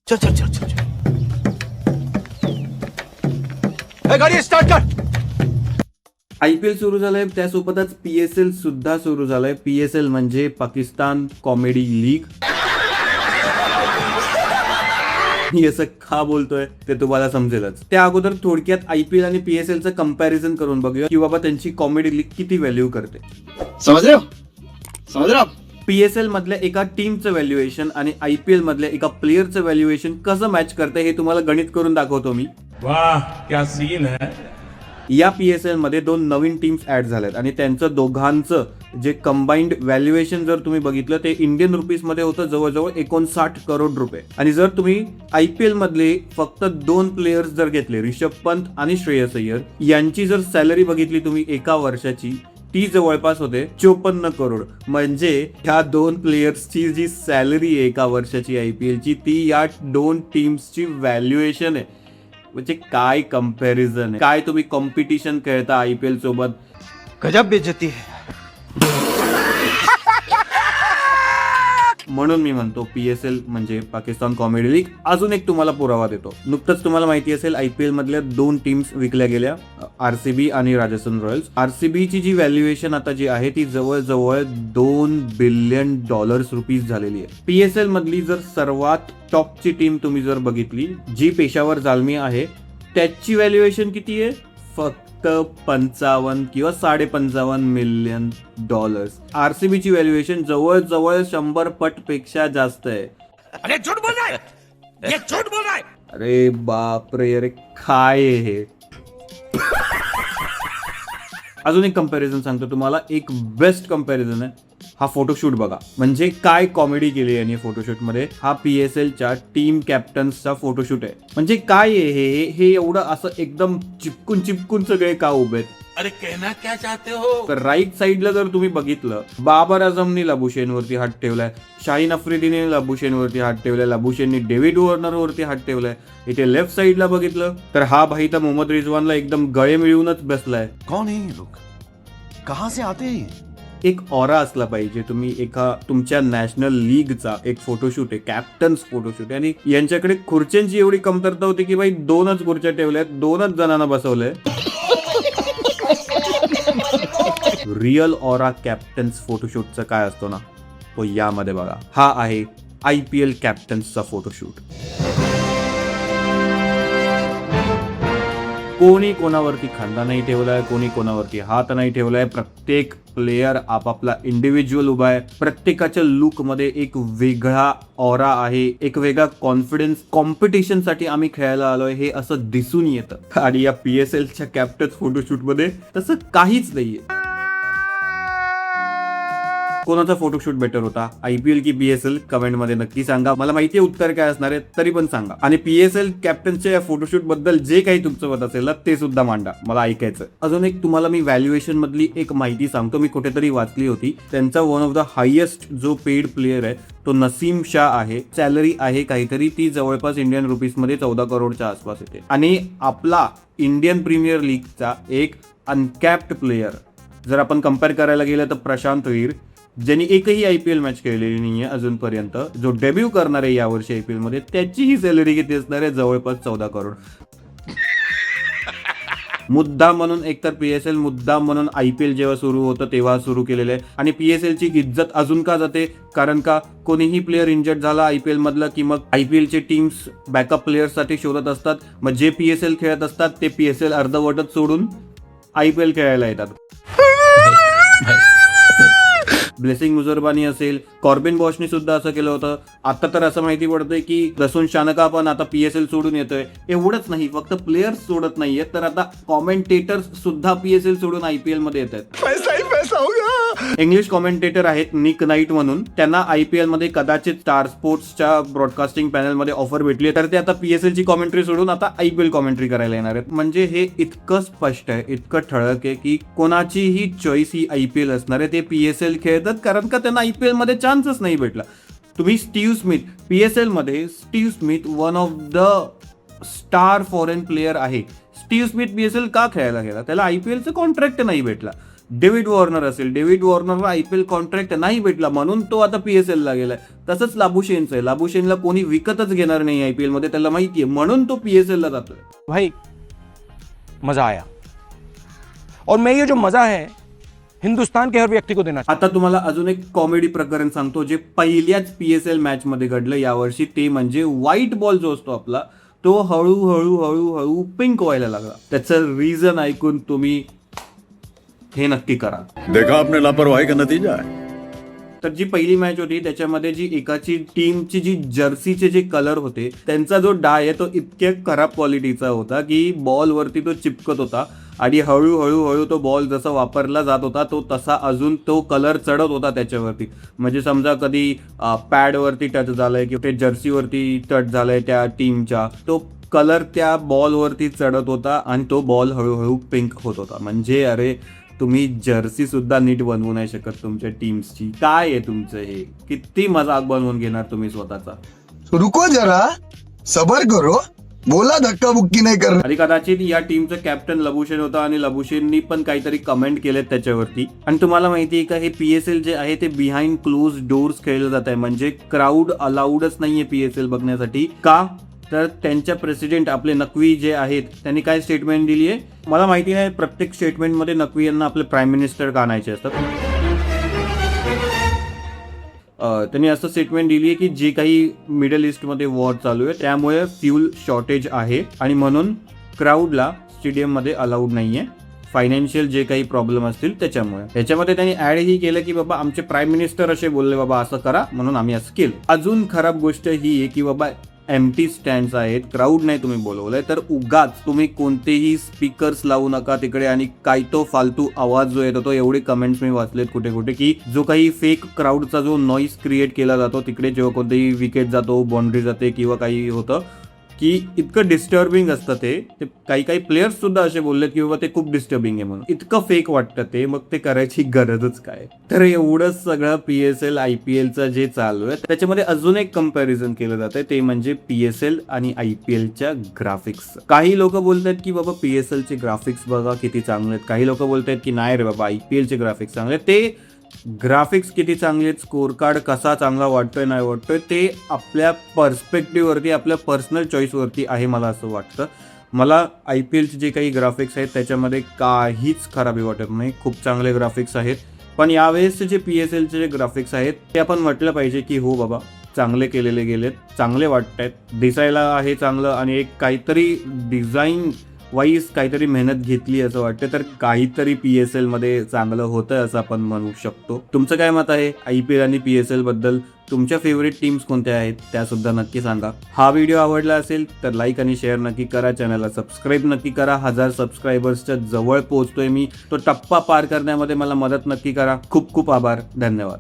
चल चल चल चल गाडी स्टार्ट कर. IPL सुरू झालंय, त्यासोबतच PSL सुद्धा सुरू झालंय. PSL म्हणजे पाकिस्तान कॉमेडी लीग. मी असं का बोलतोय ते तुम्हाला समजेलच. त्या अगोदर थोडक्यात IPL आणि PSL चं कंपॅरिझन करून बघूया की बाबा त्यांची कॉमेडी लीग किती व्हॅल्यू करते. समझ रहे हो. PSL मधल्या एका टीमचं व्हॅल्युएशन आणि IPL मधल्या एका प्लेअरचं व्हॅल्युएशन कसं मॅच करते हे तुम्हाला गणित करून दाखवतो मी. वाह क्या सीन है. या PSL मध्ये 2 नवीन टीम्स ऍड झाल्यात आणि त्यांचं दोघांचं जे कंबाईंड व्हॅल्युएशन जर तुम्ही बघितलं ते इंडियन रुपीज मध्ये होतं जवळजवळ 59 करोड रुपये. आणि जर तुम्ही IPL मधले फक्त 2 प्लेयर्स जर घेतले, ऋषभ पंत आणि श्रेयस अय्यर, यांची जर सॅलरी बघितली तुम्ही एका वर्षाची, ती जवळपास होते 54 करोड. म्हणजे ह्या 2 प्लेयर्सची जी सॅलरी आहे एका वर्षाची IPL ची, ती या 2 टीम्सची व्हॅल्युएशन आहे. म्हणजे काय कंपॅरिझन आहे, काय तुम्ही कॉम्पिटिशन खेळता IPL सोबत. गजब बेइज्जती है. म्हणून मी म्हणतो PSL म्हणजे पाकिस्तान कॉमेडी लीग. अजून एक तुम्हाला पुरावा देतो. नुकतंच तुम्हाला माहिती असेल IPL मधल्या 2 टीम्स विकल्या गेल्या, RCB आणि राजस्थान रॉयल्स. RCB ची जी व्हॅल्युएशन आता जी आहे ती जवळजवळ $2 बिलियन रुपीज झालेली आहे. PSL मधली जर सर्वात टॉपची टीम तुम्ही जर बघितली, जी पेशावर जाल्मी आहे, त्याची व्हॅल्युएशन किती आहे? फक्त 55 किंवा $55.5 मिलियन. RCB ची व्हॅल्युएशन जवळजवळ 100 पट पेक्षा जास्त आहे. अरे झूठ बोल रहा है, ये झूठ बोल रहा है. अरे बापरे, अरे काय आहे हे. अजून एक कंपॅरिझन सांगतो तुम्हाला, एक बेस्ट कंपॅरिझन आहे. हा फोटोशूट बघा, म्हणजे काय कॉमेडी केली यांनी फोटोशूट मध्ये. हा PSL च्या टीम कॅप्टन्सचा फोटोशूट आहे. म्हणजे काय आहे हे एवढं असं एकदम चिपकून सगळे का उभे आहेत. अरे कहना क्या चाहते हो. तर राईट साईडला जर तुम्ही बघितलं, बाबर आझमनी लाबुशेनवरती हात ठेवलाय, शाहीन आफ्रिदीने लाबुशेनवरती हात ठेवलाय, लाबुशेननी डेव्हिड वॉर्नरवरती हात ठेवलाय. इथे लेफ्ट साईडला बघितलं तर हा भाई तर मोहम्मद रिजवानला एकदम गळे मिळवूनच बसलाय. कौन है ये लोग, कहां से आते हैं. एक ऑरा असला पाहिजे. तुम्ही एका तुमच्या नॅशनल लीगचा एक फोटोशूट आहे, कॅप्टन्स फोटोशूट आहे, आणि यांच्याकडे खुर्च्यांची एवढी कमतरता होती की भाई 2च खुर्च्या ठेवल्यात, 2च जणांना बसवलंय. रिअल ऑरा कॅप्टन्स फोटोशूटचा काय असतो ना, तो यामध्ये बघा. हा आहे IPL कॅप्टन्सचा फोटोशूट. कोणी कोणावरती खांदा नाही ठेवलाय, कोणी कोणावरती हात नाही ठेवलाय. प्रत्येक प्लेयर आपापला इंडिव्हिज्युअल उभा आहे. प्रत्येकाच्या लुक मध्ये एक वेगळा ऑरा आहे, एक वेगळा कॉन्फिडन्स. कॉम्पिटिशन साठी आम्ही खेळायला आलोय हे असं दिसून येतं. आणि या PSL च्या कॅप्टन्स फोटोशूट मध्ये तसं काहीच नाहीये. कोणाचा फोटोशूट बेटर होता, IPL की PSL? कमेंट मध्ये नक्की सांगा. मला माहितीये उत्तर काय असणार आहे, तरी पण सांगा. आणि PSL कॅप्टनच्या या फोटोशूट बद्दल जे काही तुमचं मत असेल ना, ते सुद्धा मांडा, मला ऐकायचं. अजून एक तुम्हाला मी व्हॅल्युएशन मधली एक माहिती सांगतो. मी कुठेतरी वाचली होती. त्यांचा वन ऑफ द हायेस्ट जो पेड प्लेअर आहे तो नसीम शाह आहे. सॅलरी आहे काहीतरी ती जवळपास इंडियन रुपीज मध्ये 14 करोडच्या आसपास येते. आणि आपला इंडियन प्रीमियर लीगचा एक अनकॅप्ड प्लेअर जर आपण कम्पेअर करायला गेलं तर प्रशांत वीर, ज्यांनी एकही IPL मॅच खेळलेली नाहीये अजूनपर्यंत, जो डेब्यू करणार आहे यावर्षी IPL मध्ये, त्याची ही सॅलरी किती असणार आहे? जवळपास 14 करोड. मुद्दा म्हणून एकतर PSL, मुद्दा म्हणून IPL जेव्हा सुरू होतं तेव्हा सुरू केलेलं आहे. आणि PSL ची इज्जत अजून का जाते? कारण का कोणीही प्लेअर इंजर्ड झाला IPL मधला की मग IPL चे टीम्स बॅकअप प्लेअर साठी शोधत असतात. मग जे PSL खेळत असतात ते PSL अर्धवटच सोडून IPL खेळायला येतात. ब्लेसिंग मुझरबानी असेल, कॉर्बिन बॉशने सुद्धा असं केलं होतं. आता तर असं माहिती पडतंय की रसून शानका पण आता PSL सोडून येतोय. एवढंच नाही, फक्त प्लेयर्स सोडत नाहीयेत, तर आता कॉमेंटेटर्स सुद्धा PSL सोडून IPL मध्ये येत आहेत. पैसा ही पैसा होगा. इंग्लिश कॉमेंटेटर आहेत निक नाईट म्हणून. त्यांना IPL मध्ये कदाचित स्टार स्पोर्ट्सच्या ब्रॉडकास्टिंग पॅनल मध्ये ऑफर भेटली, तर ते आता PSL ची कॉमेंट्री सोडून आता IPL कॉमेंट्री करायला येणार आहेत. म्हणजे हे इतकं स्पष्ट आहे, इतकं ठळक आहे की कोणाचीही चॉईस ही IPL असणार आहे. ते PSL खेळतात कारण का त्यांना IPL मध्ये चान्सच नाही भेटला. तुम्ही स्टीव्ह स्मिथ, PSL मध्ये Steve Smith one of the star foreign player आहे. स्टीव्ह स्मिथ PSL का खेळायला गेला? त्याला IPL चं कॉन्ट्रॅक्ट नाही भेटला. डेव्हिड वॉर्नर असेल, डेव्हिड वॉर्नरला IPL कॉन्ट्रॅक्ट नाही भेटला म्हणून तो आता PSL ला गेलाय. तसंच लाबुशेनचं आहे, लाबुशेनला कोणी विकतच घेणार नाही IPL मध्ये, त्याला माहितीये म्हणून तो PSL ला जातोय. भाई मजा आया और मैं ये जो मजा है हिंदुस्तान के हर व्यक्ति को देना आता तुम्हाला अजून एक कॉमेडी प्रकरण सांगतो जे पहिल्याच PSL मॅच मध्ये घडलं यावर्षी. ते म्हणजे व्हाईट बॉल जो असतो आपला तो हळूहळू हळूहळू पिंक व्हायला लागला. त्याचं रिझन ऐकून तुम्ही हे नक्की करा. देखा आपने लापरवाही का नतीजा है. तर जी पहिली मॅच होती त्याच्यामध्ये जी एकाची टीमची जी जर्सीचे जे कलर होते त्यांचा जो डाय आहे तो इतक्या खराब क्वालिटीचा होता की बॉलवरती तो चिपकत होता आणि हळूहळू तो बॉल जसा वापरला जात होता तो तसा अजून तो कलर चढत होता त्याच्यावरती. म्हणजे समजा कधी पॅडवरती टच झालंय किंवा ते जर्सीवरती टच झालंय त्या टीमच्या, तो कलर त्या बॉलवरती चढत होता आणि तो बॉल हळूहळू पिंक होत होता. म्हणजे अरे तुम्ही जर्सी सुद्धा नीट बनवू नाही शकत तुमच्या टीम्सची. काय आहे तुमचं हे? किती मजाक बनवून घेणार तुम्ही स्वतःचा? रुको जरा सबर करो, बोला धक्का बुक्की नाही करणार. आणि कदाचित या टीमचं कॅप्टन लबुशेन होता आणि लबुशेननी पण काहीतरी कमेंट केलेत त्याच्यावरती. आणि तुम्हाला माहिती आहे का हे PSL जे आहे ते बिहाइंड क्लोज डोर्स खेळलं जात आहे. म्हणजे क्राऊड अलाउडच नाहीये PSL बघण्यासाठी. का तर त्यांच्या प्रेसिडेंट आपले नक्वी जे आहेत त्यांनी काय स्टेटमेंट दिली आहे मला माहिती नाही. प्रत्येक स्टेटमेंटमध्ये नक्वी यांना आपले प्राईम मिनिस्टर का आणायचे असतात. त्यांनी असं स्टेटमेंट दिली आहे की जे काही मिडल ईस्टमध्ये वॉर चालू आहे त्यामुळे फ्यूल शॉर्टेज आहे आणि म्हणून क्राऊडला स्टेडियममध्ये अलाउड नाहीये. फायनान्शियल जे काही प्रॉब्लेम असतील त्याच्यामुळे. याच्यामध्ये त्यांनी ऍड ही केलं की बाबा आमचे प्राईम मिनिस्टर असे बोलले बाबा असं करा म्हणून आम्ही असं केलं. अजून खराब गोष्ट ही आहे की बाबा एम्प्टी स्टँड्स आहेत, क्राऊड नाही तुम्ही बोलवलंय तर उगाच तुम्ही कोणतेही स्पीकर्स लावू नका तिकडे. आणि काय तो फालतू आवाज जो येतो तो एवढे कमेंट्स मी वाचलेत कुठे कुठे की जो काही फेक क्राऊडचा जो नॉईज क्रिएट केला जातो तिकडे जेव्हा कोणतेही विकेट जातो, बाउंड्री जाते किंवा काही होतं की इतकं डिस्टर्बिंग असतं ते. काही काही प्लेयर्स सुद्धा असे बोललेत की बाबा ते खूप डिस्टर्बिंग आहे म्हणून. इतकं फेक वाटतं ते, मग ते करायची गरजच काय. तर एवढंच सगळं PSL IPLचं जे चालू आहे त्याच्यामध्ये अजून एक कंपॅरिझन केलं जातंय ते म्हणजे PSL आणि IPLच्या ग्राफिक्स. काही लोक बोलतात की बाबा PSLचे ग्राफिक्स बघा किती चांगले आहेत, काही लोक बोलतात की नाही रे बाबा IPLचे ग्राफिक्स चांगले आहेत. ते ग्राफिक्स किती चांगले आहेत, स्कोर कार्ड कसा चांगला वाटतोय नाही वाटतोय ते आपल्या पर्स्पेक्टिव्हवरती, आपल्या पर्सनल चॉईसवरती आहे मला असं वाटतं. मला IPLचे जे काही ग्राफिक्स आहेत त्याच्यामध्ये काहीच खराबी वाटत नाही, खूप चांगले ग्राफिक्स आहेत. पण यावेळेसचे जे PSLचे जे ग्राफिक्स आहेत ते आपण म्हटलं पाहिजे की हो बाबा चांगले केलेले गेलेत, चांगले वाटत आहेत, दिसायला आहे चांगलं आणि एक काहीतरी डिझाईन वाईज काहीतरी मेहनत घेतली असं वाटतं. तर काहीतरी PSL मध्ये चांगलं होतं असं आपण म्हणू शकतो. तुमचं काय मत आहे IPL आणि PSL बद्दल? तुमच्या फेवरेट टीम्स कोणत्या आहेत त्या सुद्धा नक्की सांगा. हा व्हिडिओ आवडला असेल तर लाईक आणि शेअर नक्की करा, चॅनलला सबस्क्राईब नक्की करा. 1000 सबस्क्रायबर्सच्या जवळ पोहोचतोय मी, तो टप्पा पार करण्यामध्ये मला मदत नक्की करा. खूप खूप आभार, धन्यवाद.